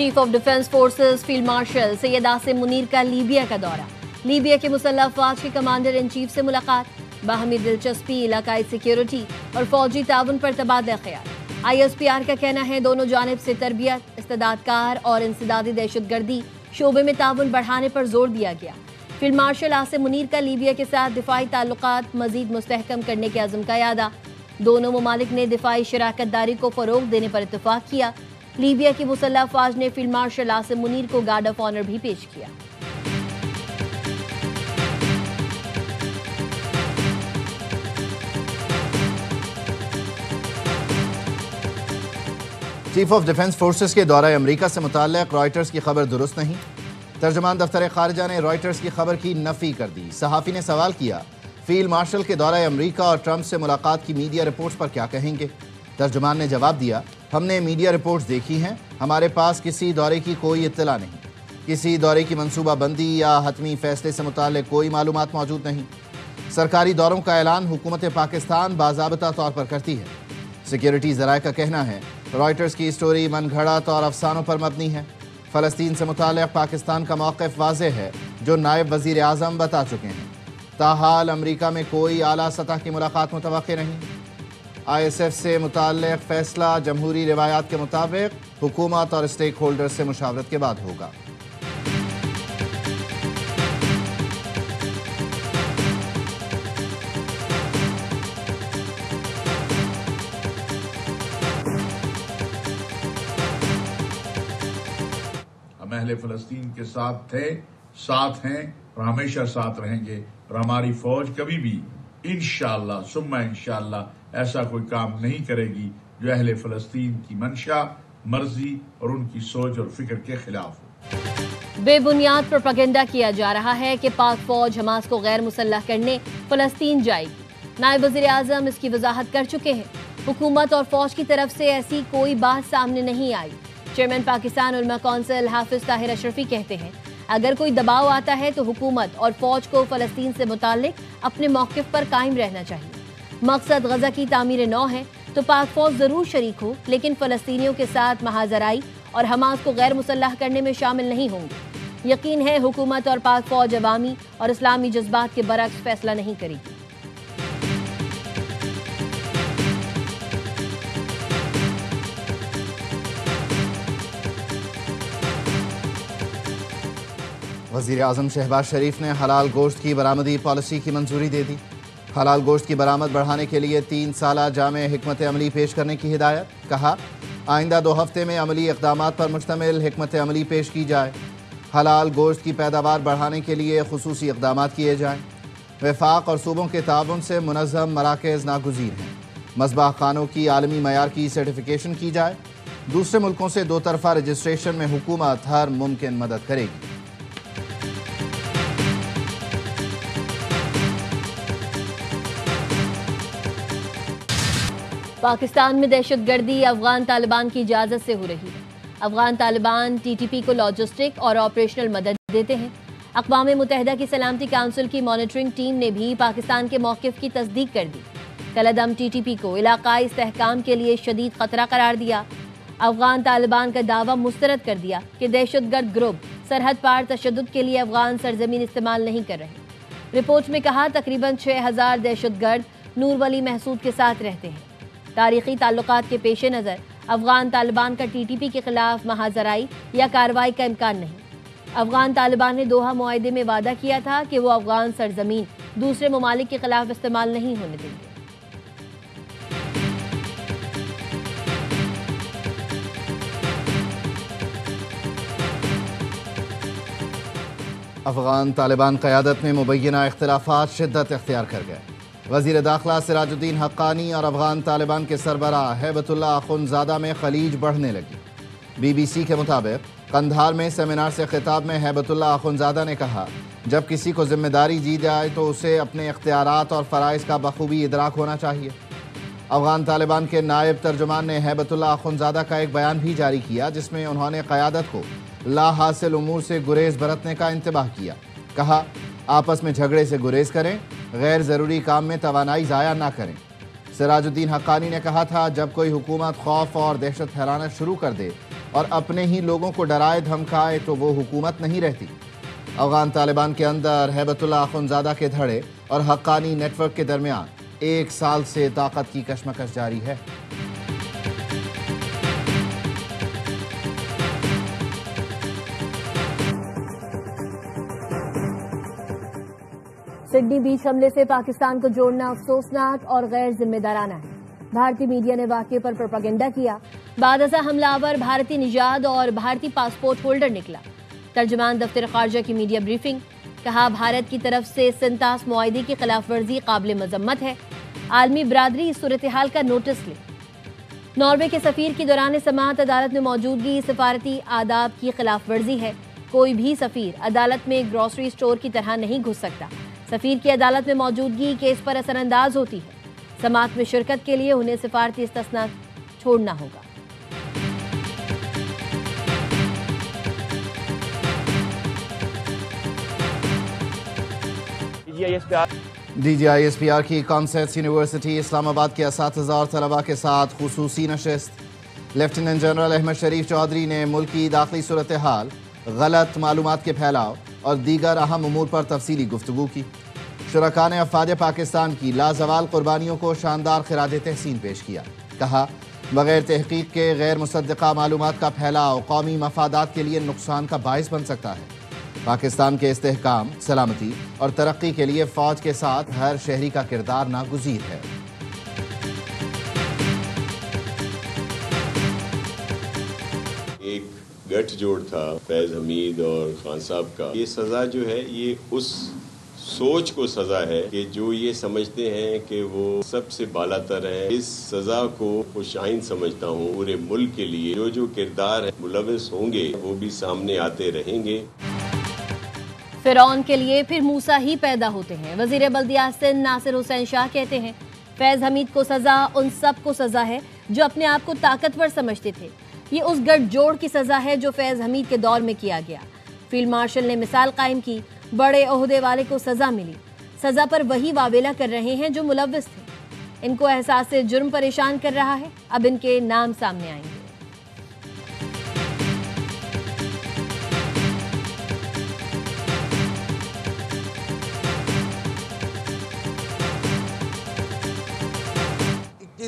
Chief of defence forces field marshal Syed Asim Munir का Libya का दौरा। लीबिया के मुसल्लह अफवाज के कमांडर इन चीफ से मुलाकात। बाहमी दिलचस्पी, इलाकाई सिक्योरिटी और फौजी ताउन पर तबादला ख्याल। ISPR का कहना है दोनों जानिब से तरबियत, इस्तेदादकार और इंसदादी दहशतगर्दी शोबे में ताउन बढ़ाने पर जोर दिया गया। फील्ड मार्शल आसिम मुनीर का लीबिया के साथ दिफाई ताल्लुकात मजीद मुस्तहकम करने के अज़्म का यादा। दोनों ममालिक ने दिफाई शराकत दारी को फरोग देने पर इत्तफाक किया। लीबिया की मुसल्लह अफवाज ने फील्ड मार्शल आसिम मुनीर को गार्ड ऑफ ऑनर भी पेश किया। चीफ ऑफ डिफेंस फोर्सेस के दौरा अमरीका से मुताल्लिक़ रॉयटर्स की खबर दुरुस्त नहीं। तर्जुमान दफ्तर खारजा ने रॉयटर्स की खबर की नफी कर दी। सहाफ़ी ने सवाल किया, फील्ड मार्शल के दौरा अमरीका और ट्रंप से मुलाकात की मीडिया रिपोर्ट्स पर क्या कहेंगे। तर्जुमान ने जवाब दिया, हमने मीडिया रिपोर्ट्स देखी हैं, हमारे पास किसी दौरे की कोई इत्तला नहीं, किसी दौरे की मनसूबाबंदी या हतमी फैसले से मुताल्लिक़ कोई मालूमात मौजूद नहीं। सरकारी दौरों का ऐलान हुकूमत पाकिस्तान बाज़ाबिता तौर पर करती है। सिक्योरिटी ज़राए का कहना है रॉयटर्स की स्टोरी मनगढ़ंत और अफसानों पर मबनी है। फ़लस्तीन से मुताल्लिक़ पाकिस्तान का मौक़िफ़ वाज़ेह है, जो नायब वज़ीर आज़म बता चुके हैं। ताहाल अमरीका में कोई आला सतह की मुलाकात मुतवक्किल नहीं। ISF से मुताल्लिक़ फ़ैसला जमहूरी रिवायात के मुताबिक हुकूमत और स्टेक होल्डर से मुशावरत के बाद होगा। हम अहले फ़लस्तीन के साथ थे, साथ हैं और हमेशा साथ रहेंगे। और हमारी फौज कभी भी इंशाअल्लाह सुम्मा इंशाअल्लाह ऐसा कोई काम नहीं करेगी जो अहले फ़लस्तीन की मंशा, मर्जी और उनकी सोच और फिक्र के खिलाफ हो। बेबुनियाद प्रोपेगेंडा किया जा रहा है कि पाक फौज हमास को गैर मुसल्लह करने फ़लस्तीन जाएगी। नायब वज़ीर आज़म इसकी वजाहत कर चुके हैं। हुकूमत और फौज की तरफ से ऐसी कोई बात सामने नहीं आई। चेयरमैन पाकिस्तान उलमा कौंसिल हाफिज ताहिर अशरफी कहते हैं, अगर कोई दबाव आता है तो हुकूमत और फौज को फ़लस्तीन से मुताल्लिक़ अपने मौक़िफ़ पर कायम रहना चाहिए। मकसद गज़ा की तामीर नौ है तो पाक फौज ज़रूर शरीक हो, लेकिन फ़लस्तीनियों के साथ महाजराई और हमास को गैर मुसल्लह करने में शामिल नहीं होंगे। यकीन है हुकूमत और पाक फौज अवामी और इस्लामी जज्बात के बरक्स फैसला नहीं करेगी। वज़ीर आज़म शहबाज शरीफ ने हलाल गोश्त की बरामदी पॉलिसी की मंजूरी दे दी। हलाल गोश्त की बरामद बढ़ाने के लिए 3 साला जामे हिकमत अमली पेश करने की हिदायत। कहा, आइंदा 2 हफ्ते में अमली इक़दामात पर मुश्तमिल हिकमत अमली पेश की जाए। हलाल गोश्त की पैदावार बढ़ाने के लिए खुसूसी इक़दामात किए जाएँ। वफाक और सूबों के ताउन से मुनज़्ज़म मराकज़ नागुज़ीर हैं। मज़बाह खानों की आलमी मयार की सर्टिफिकेशन की जाए। दूसरे मुल्कों से 2 तरफ़ा रजिस्ट्रेशन में हुकूमत हर मुमकिन मदद करेगी। पाकिस्तान में दहशतगर्दी अफगान तालिबान की इजाज़त से हो रही है। अफगान तालिबान TTP को लॉजिस्टिक और ऑपरेशनल मदद देते हैं। अक़वाम मुत्तहिदा की सलामती काउंसिल की मॉनिटरिंग टीम ने भी पाकिस्तान के मौक़िफ़ की तस्दीक कर दी। कलअदम TTP को इलाक़ाई इस्तेहकाम के लिए शदीद ख़तरा करार दिया। अफगान तालिबान का दावा मुस्तरद कर दिया कि दहशतगर्द ग्रुप सरहद पार तशद्दुद के लिए अफगान सरजमीन इस्तेमाल नहीं कर रहे। रिपोर्ट में कहा, तकरीबन 6000 दहशतगर्द नूर वली महसूद के साथ रहते हैं। तारीख़ी ताल्लुकात के पेश नज़र अफगान तालिबान का TTP के खिलाफ महाजराई या कार्रवाई का इम्कान नहीं। अफगान तालिबान ने दोहा मुआहदे में वादा किया था कि वो अफगान सरजमीन दूसरे ममालिक के खिलाफ इस्तेमाल नहीं होने देंगे। अफगान तालिबान क़यादत में मुबैना इख्तिलाफात शिद्दत इख्तियार कर गए। वज़ीर दाखिला सिराजुद्दीन हक्कानी और अफगान तालिबान के सरबराह हैबतुल्लाह अख़ुंज़ादा में खलीज बढ़ने लगी। BBC के मुताबिक कंधार में सेमिनार से खिताब में हैबतुल्लाह अख़ुंज़ादा ने कहा, जब किसी को जिम्मेदारी दी जाए तो उसे अपने इख्तियारात और फ़राइज़ का बखूबी इदराक होना चाहिए। अफगान तालिबान के नायब तर्जुमान ने हैबतुल्लाह अख़ुंज़ादा का एक बयान भी जारी किया, जिसमें उन्होंने क़यादत को ला हासिल उमूर से गुरेज बरतने का इंतबाह किया। कहा, आपस में झगड़े से गुरेज करें, गैर ज़रूरी काम में तवानाई ज़ाया ना करें। सिराजुद्दीन हक्कानी ने कहा था, जब कोई हुकूमत खौफ और दहशत फैलाना शुरू कर दे और अपने ही लोगों को डराए धमकाए तो वो हुकूमत नहीं रहती। अफगान तालिबान के अंदर हैबतुल्लाह अखुंज़ादा के धड़े और हक्कानी नेटवर्क के दरमियान 1 साल से ताकत की कशमकश जारी है। सिडनी बीच हमले से पाकिस्तान को जोड़ना अफसोसनाक और गैर जिम्मेदाराना है। भारतीय मीडिया ने वाकये पर प्रोपेगेंडा किया। बादशाह हमलावर भारतीय निजात और भारतीय पासपोर्ट होल्डर निकला। तर्जुमान दफ्तर खारजा की मीडिया ब्रीफिंग, कहा भारत की तरफ से सिंतास मुआहिदे की खिलाफ वर्जी काबिल मजम्मत है। आलमी बरादरी इस सूरत हाल का नोटिस ले। नॉर्वे के सफीर की दौरान समाअत अदालत में मौजूदगी सफारती आदाब की खिलाफ वर्जी है। कोई भी सफीर अदालत में ग्रोसरी स्टोर की तरह नहीं घुस सकता। सफीर की अदालत में मौजूदगी केस पर असरअंदाज होती है। समाअत में शिरकत के लिए उन्हें सिफारती इस्तिस्ना छोड़ना होगा। DGISPR की कॉमर्स यूनिवर्सिटी इस्लामाबाद के असातिज़ा और तलबा के साथ खुसूसी नशिस्त। लेफ्टिनेंट जनरल अहमद शरीफ चौधरी ने मुल्की दाखिली सूरत हाल, गलत मालूमात के फैलाव और दीगर अहम उमूर पर तफसीली गुफ्तगू की। शुरका ने अफवाज पाकिस्तान की लाजवाल कुर्बानियों को शानदार खिराज तहसीन पेश किया। कहा बगैर तहकीक के गैर मुसद्दक़ा मालूमात का फैलाव कौमी मफादात के लिए नुकसान का बाइस बन सकता है। पाकिस्तान के इस्तेहकाम, सलामती और तरक्की के लिए फ़ौज के साथ हर शहरी का किरदार नागुज़ीर है। एक गठजोड़ था फैज़ हमीद और खान साहब का। ये सज़ा जो है ये उस सोच को सज़ा है कि जो ये समझते हैं कि वो सबसे बालातर है। इस सज़ा को खुशाइन समझता हूँ। पूरे मुल्क के लिए जो जो किरदार है मुलविस होंगे वो भी सामने आते रहेंगे। फिरौन के लिए फिर मूसा ही पैदा होते हैं। वजीर बल्दियात सिंध नासिर हुसैन शाह कहते हैं फैज़ हमीद को सज़ा उन सब को सज़ा है जो अपने आप को ताकतवर समझते थे। ये उस गठजोड़ की सज़ा है जो फैज़ हमीद के दौर में किया गया। फील्ड मार्शल ने मिसाल कायम की, बड़े ओहदे वाले को सज़ा मिली। सज़ा पर वही वावेला कर रहे हैं जो मुलव्विस थे। इनको एहसास जुर्म परेशान कर रहा है। अब इनके नाम सामने आएंगे।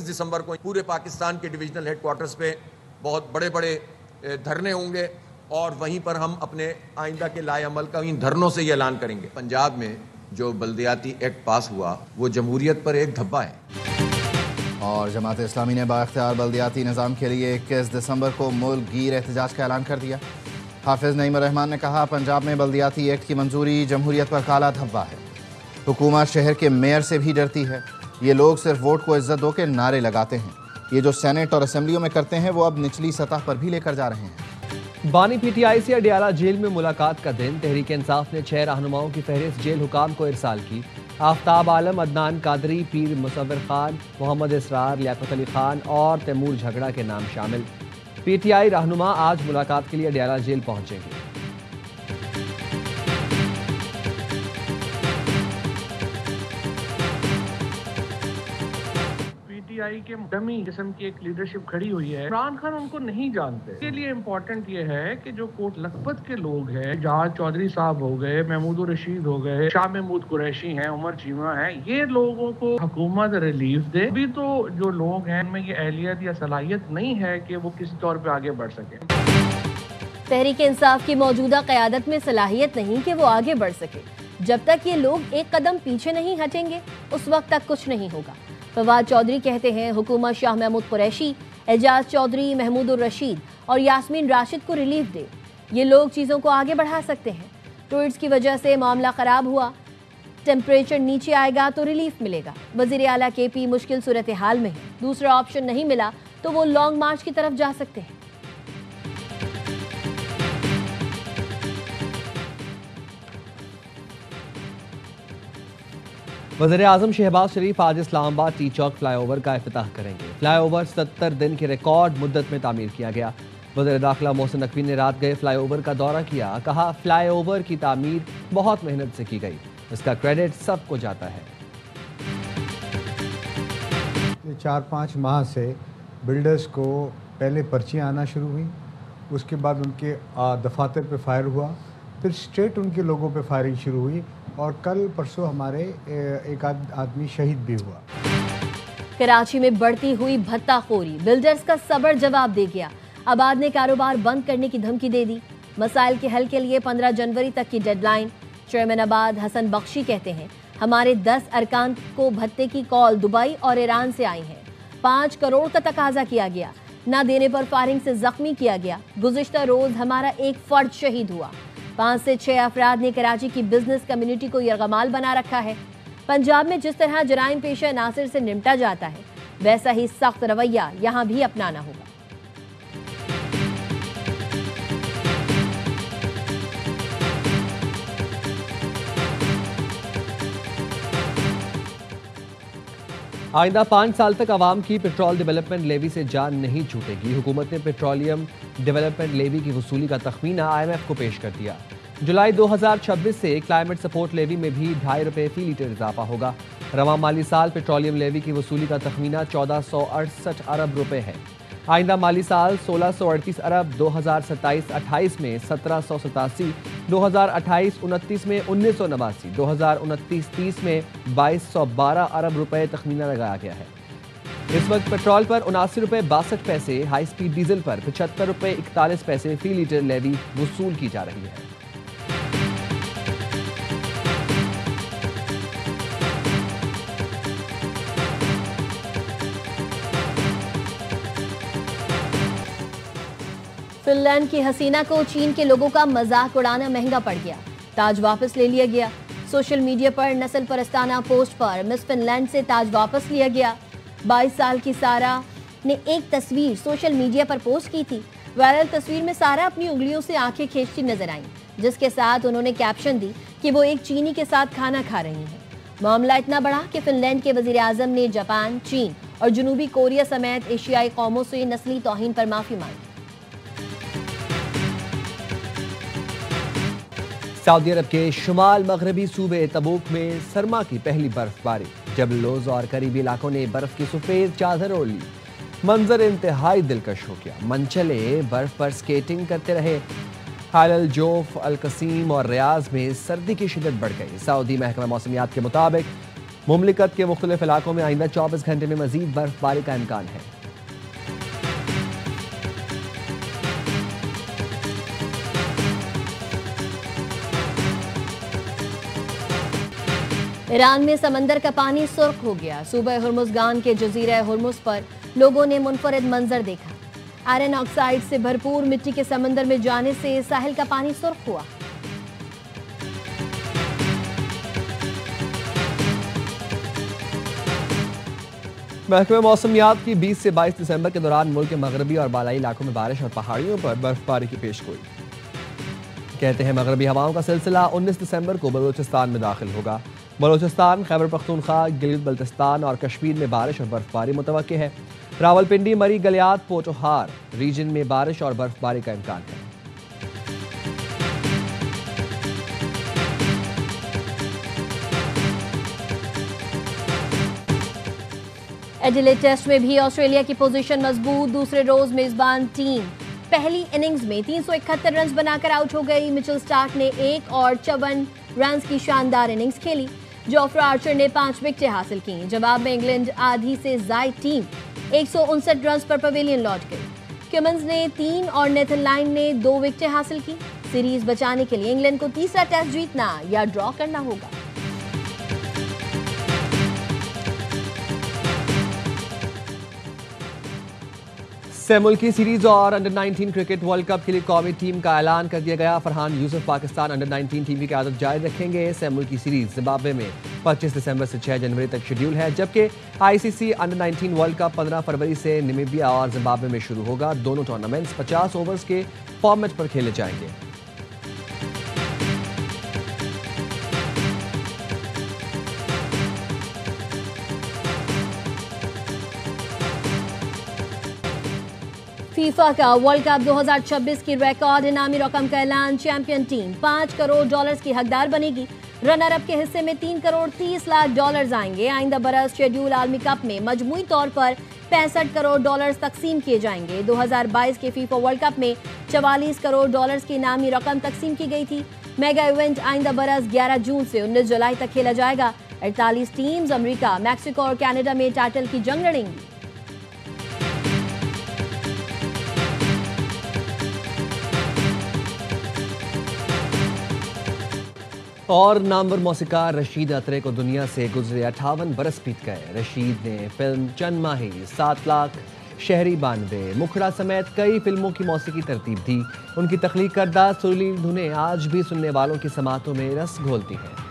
दिसंबर को पूरे पाकिस्तान के डिविजनल हेडक्वार्टर्स पे बहुत बड़े बड़े धरने होंगे और वहीं पर हम अपने आइंदा के लाए अमल का इन धरनों से ये ऐलान करेंगे। पंजाब में जो बल्दियाती एक्ट पास हुआ वो जमहूरियत पर एक धब्बा है। और जमात इस्लामी ने बाख्तियार बल्दियाती निज़ाम के लिए 21 दिसंबर को मुल्क गीर एहतजाज का ऐलान कर दिया। हाफिज नईम रहमान ने कहा पंजाब में बल्दियाती एक्ट की मंजूरी जमहूरियत पर काला धब्बा है। हुकूमत शहर के मेयर से भी डरती है। ये लोग सिर्फ वोट को इज्जत दो के नारे लगाते हैं। ये जो सेनेट और असेंबलियों में करते हैं वो अब निचली सतह पर भी लेकर जा रहे हैं। बानी PTI से अडियाला जेल में मुलाकात का दिन। तहरीक इंसाफ ने 6 रहनुमाओं की फहरिस्त जेल हुकाम को इरसाल की। आफ्ताब आलम, अदनान कादरी, पीर मुसव्विर खान, मोहम्मद इसरार, लियाकत अली खान और तैमूर झगड़ा के नाम शामिल। PTI रहनुमा आज मुलाकात के लिए अडियाला जेल पहुंचेंगे। PTI के डमी किस्म की एक लीडरशिप खड़ी हुई है। इमरान खान उनको नहीं जानते। इसके लिए इम्पोर्टेंट ये है कि जो कोट लखपत के लोग हैं, जहाज चौधरी साहब हो गए, महमूद रशीद हो गए, शाह महमूद कुरैशी हैं, उमर चीमा हैं, ये लोगों को हुकूमत रिलीफ दे। अभी तो जो लोग हैं उनमें ये अहलियत या सलाहियत नहीं है कि वो किसी तौर पर आगे बढ़ सके। तहरीक इंसाफ की मौजूदा क़यादत में सलाहियत नहीं कि वो आगे बढ़ सके। जब तक ये लोग एक कदम पीछे नहीं हटेंगे उस वक्त तक कुछ नहीं होगा। फवाद चौधरी कहते हैं हुकूमत शाह महमूद कुरैशी, एजाज चौधरी, महमूद रशीद और यास्मीन राशिद को रिलीफ दे। ये लोग चीज़ों को आगे बढ़ा सकते हैं। ट्वीट्स की वजह से मामला ख़राब हुआ, टेम्परेचर नीचे आएगा तो रिलीफ मिलेगा। वज़ीर आला KP मुश्किल सूरत हाल में है। दूसरा ऑप्शन नहीं मिला तो वो लॉन्ग मार्च की तरफ जा सकते हैं। वज़ीर-ए-आज़म शहबाज शरीफ आज इस्लामाबाद टी चौक फ्लाईओवर का इफ्तिताह करेंगे। फ्लाईओवर 70 दिन की रिकॉर्ड मुद्दत में तामीर किया गया। वज़ीर दाखिला मोहसिन नकवी ने रात गए फ्लाईओवर का दौरा किया। कहा फ्लाईओवर की तामीर बहुत मेहनत से की गई, इसका क्रेडिट सबको जाता है। 4-5 माह से बिल्डर्स को पहले पर्चियाँ आना शुरू हुई उसके बाद उनके दफातर पे फायर हुआ, फिर स्ट्रेट उनके लोगों पे फायरिंग शुरू हुई और कल परसों हमारे एक आदमी शहीद भी हुआ। कराची में बढ़ती हुई भत्ताखोरी, बिल्डर्स का सब्र जवाब दे गया। आबाद ने कारोबार बंद करने की धमकी दे दी। मसाइल के हल के लिए 15 जनवरी तक की डेडलाइन। चेयरमैन आबाद हसन बख्शी कहते हैं, हमारे 10 अरकान को भत्ते की कॉल दुबई और ईरान से आई है। 5 करोड़ का तकाजा किया गया, न देने पर फायरिंग से जख्मी किया गया। गुज़िश्ता रोज हमारा एक फर्द शहीद हुआ। 5 से 6 अफराद ने कराची की बिजनेस कम्युनिटी को यरगमाल बना रखा है। पंजाब में जिस तरह जराइम पेशा अनासिर से निपटा जाता है, वैसा ही सख्त रवैया यहाँ भी अपनाना होगा। आइंदा 5 साल तक आवाम की पेट्रोल डेवलपमेंट लेवी से जान नहीं छूटेगी। हुकूमत ने पेट्रोलियम डेवलपमेंट लेवी की वसूली का तखमीना IMF को पेश कर दिया। जुलाई 2026 से क्लाइमेट सपोर्ट लेवी में भी 2.5 रुपये फी लीटर इजाफा होगा। रवां माली साल पेट्रोलियम लेवी की वसूली का तखमीना 1468 अरब रुपए है। आइंदा माली साल 1638 अरब, 2027-28 में 1787, 2028-29 में 1989, 2029-30 में 2212 अरब रुपए तखमीना लगाया गया है। इस वक्त पेट्रोल पर 79 रुपये 62 पैसे, हाई स्पीड डीजल पर 75 रुपये 41 पैसे फी लीटर लेवी वसूल की जा रही है। फिनलैंड की हसीना को चीन के लोगों का मजाक उड़ाना महंगा पड़ गया। ताज वापस ले लिया गया। सोशल मीडिया पर नस्ल परस्ताना पोस्ट पर मिस फिनलैंड से ताज वापस लिया गया। 22 साल की सारा ने एक तस्वीर सोशल मीडिया पर पोस्ट की थी। वायरल तस्वीर में सारा अपनी उंगलियों से आंखें खींचती नजर आईं, जिसके साथ उन्होंने कैप्शन दी कि वो एक चीनी के साथ खाना खा रही हैं। मामला इतना बढ़ा कि फिनलैंड के वजीर आजम ने जापान, चीन और जनूबी कोरिया समेत एशियाई कौमों से नस्ली तौहीन पर माफी मांगी। सऊदी अरब के शुमाल मगरबी सूबे तबूक में सरमा की पहली बर्फबारी। जबलोज और करीबी इलाकों ने बर्फ की सफेद चादर ओढ़ ली। मंजर इंतहाई दिलकश हो गया। मनचले बर्फ पर स्केटिंग करते रहे। हालल, जोफ, अल-कसीम और रियाज में सर्दी की शिद्दत बढ़ गई। सऊदी महकमा मौसमियात के मुताबिक मुमलिकत के मुख्तलिफ इलाकों में आइंदा 24 घंटे में मजीद बर्फबारी का इम्कान है। ईरान में समंदर का पानी सुर्ख हो गया। सूबे हुर्मुज़गान के जजीरा हुर्मुज़ पर लोगों ने मुनफरिद मंजर देखा। आयरन ऑक्साइड से भरपूर मिट्टी के समंदर में जाने से साहिल का पानी सुर्ख हुआ। महकमे मौसमियात की 20 से 22 दिसंबर के दौरान मुल्क के मगरबी और बालाई इलाकों में बारिश और पहाड़ियों पर बर्फबारी की पेशगोई। कहते हैं मगरबी हवाओं का सिलसिला 19 दिसंबर को बलूचिस्तान में दाखिल होगा। बलूचिस्तान, खैबर पख्तूनख्वा, गिलगित बल्तिस्तान और कश्मीर में बारिश और बर्फबारी मुतवक्के है। रावलपिंडी, मरी, गलियात, पोटोहार रीजन में बारिश और बर्फबारी का इम्कान है। एडिलेड टेस्ट में भी ऑस्ट्रेलिया की पोजीशन मजबूत। दूसरे रोज मेजबान टीम पहली इनिंग्स में 371 रन बनाकर आउट हो गई। मिचेल स्टार्क ने 1 और 54 रन की शानदार इनिंग्स खेली। जोफ्रा आर्चर ने 5 विकेटें हासिल की। जवाब में इंग्लैंड आधी से जायद टीम 159 रन पर पवेलियन लौट गई। क्यूमन्स ने 3 और नेथन लाइन ने 2 विकेटें हासिल की। सीरीज बचाने के लिए इंग्लैंड को तीसरा टेस्ट जीतना या ड्रॉ करना होगा। मुल्की सीरीज और अंडर 19 क्रिकेट वर्ल्ड कप के लिए कौमी टीम का ऐलान कर दिया गया। फरहान यूसुफ पाकिस्तान अंडर 19 टीम की क़यादत जारी रखेंगे। मुल्की सीरीज जिम्बाब्वे में 25 दिसंबर से 6 जनवरी तक शेड्यूल है, जबकि ICC अंडर 19 वर्ल्ड कप 15 फरवरी से नामीबिया और जिम्बाब्वे में शुरू होगा। दोनों टूर्नामेंट्स 50 ओवर्स के फॉर्मेट पर खेले जाएंगे। फीफा का वर्ल्ड कप 2026 की रिकॉर्ड इनामी रकम का ऐलान। चैंपियन टीम $5 करोड़ की हकदार बनेगी। रनर अप के हिस्से में $3 करोड़ 30 लाख आएंगे। आइंदा बरस शेड्यूल आलमी कप में मजमूई तौर पर 65 करोड़ डॉलर्स तकसीम किए जाएंगे। 2022 के फीफा वर्ल्ड कप में 44 करोड़ डॉलर्स की इनामी रकम तकसीम की गई थी। मेगा इवेंट आइंदा बरस 11 जून से 19 जुलाई तक खेला जाएगा। 48 टीम्स अमेरिका, मैक्सिको और कनाडा में टाइटल की जंग लड़ेंगी। और नामवर मौसीकार रशीद अतरे को दुनिया से गुजरे 58 बरस बीत गए। रशीद ने फिल्म चंद माही, 7 लाख, शहरी 92, मुखड़ा समेत कई फिल्मों की मौसीकी तरतीब दी। उनकी तख्लीक करदा सुरीली धुनें आज भी सुनने वालों की समातों में रस घोलती हैं।